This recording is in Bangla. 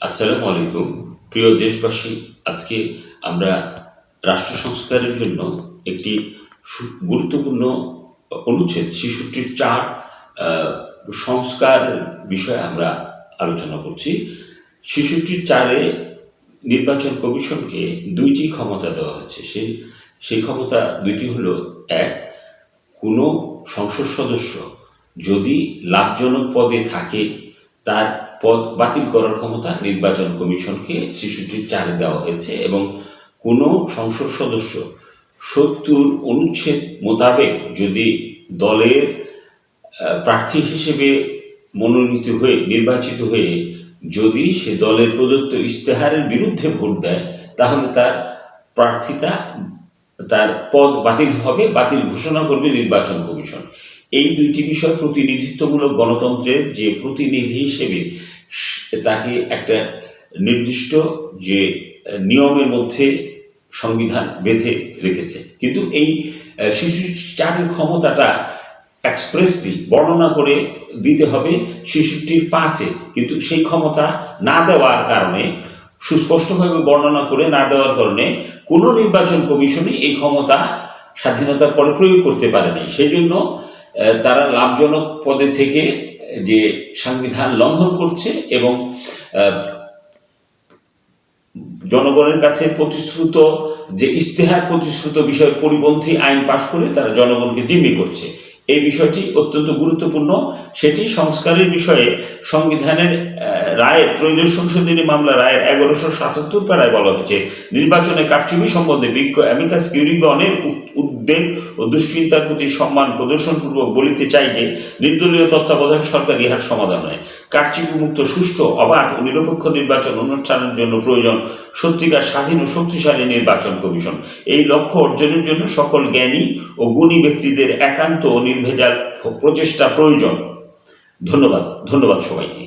আসসালামু আলাইকুম। প্রিয় দেশবাসী, আজকে আমরা রাষ্ট্র সংস্কারের জন্য একটি গুরুত্বপূর্ণ অনুচ্ছেদ ৬৬(৪) সংস্কার বিষয়ে আমরা আলোচনা করছি। ৬৬(৪)-এ নির্বাচন কমিশনকে দুইটি ক্ষমতা দেওয়া হয়েছে। সেই ক্ষমতা দুইটি হলো, এক, কোনো সংসদ সদস্য যদি লাভজনক পদে থাকে তার পদ বাতিল করার ক্ষমতা নির্বাচন কমিশনকে ৬৬(৪)-এ দেওয়া হয়েছে, এবং কোনো সংসদ সদস্য ৭০ অনুচ্ছেদ মোতাবেক যদি দলের প্রার্থী হিসেবে মনোনীত হয়ে নির্বাচিত হয়ে যদি সে দলের প্রদত্ত ইশতেহারের বিরুদ্ধে ভোট দেয়, তাহলে তার প্রার্থিতা, তার পদ বাতিল হবে, বাতিল ঘোষণা করবে নির্বাচন কমিশন। এই দুইটি বিষয় প্রতিনিধিত্বমূলক গণতন্ত্রের যে প্রতিনিধি হিসেবে তাকে একটা নির্দিষ্ট যে নিয়মের মধ্যে সংবিধান বেঁধে রেখেছে। কিন্তু এই ৬৬(৪)-এর ক্ষমতাটা এক্সপ্রেসলি বর্ণনা করে দিতে হবে ৬৬(৫)-এ, কিন্তু সেই ক্ষমতা না দেওয়ার কারণে, সুস্পষ্টভাবে বর্ণনা করে না দেওয়ার কারণে কোনো নির্বাচন কমিশনই এই ক্ষমতা স্বাধীনতার পরে প্রয়োগ করতে পারে নাই। সেই জন্য তারা লাভজনক পদে থেকে যে সংবিধান লঙ্ঘন করছে এবং জনগণের কাছে প্রতিশ্রুত যে ইশতেহার প্রতিশ্রুত বিষয় পরিপন্থী আইন পাশ করে তারা জনগণকে জিম্মি করছে। এই বিষয়টি অত্যন্ত গুরুত্বপূর্ণ। সেটি সংস্কারের বিষয়ে সংবিধানের রায়ের, ত্রয়োদশ সংশোধনী মামলা রায়ের 1177 পাড়ায় বলা হয়েছে, নির্বাচনে কারচুপি সম্বন্ধে বিজ্ঞ অ্যামিকাস কিউরিগণের উদ্বেগ ও দুশ্চিন্তার প্রতি সম্মান প্রদর্শনপূর্বক বলিতে চাই যে নির্দলীয় তত্ত্বাবধায়ক সরকার ইহার সমাধান হয়। কারচুপি মুক্ত, সুষ্ঠু, অবাধ ও নিরপেক্ষ নির্বাচন অনুষ্ঠানের জন্য প্রয়োজন সত্যিকার স্বাধীন ও শক্তিশালী নির্বাচন কমিশন। এই লক্ষ্য অর্জনের জন্য সকল জ্ঞানী ও গুণী ব্যক্তিদের একান্ত ও নির্ভেজাল প্রচেষ্টা প্রয়োজন। ধন্যবাদ সবাইকে।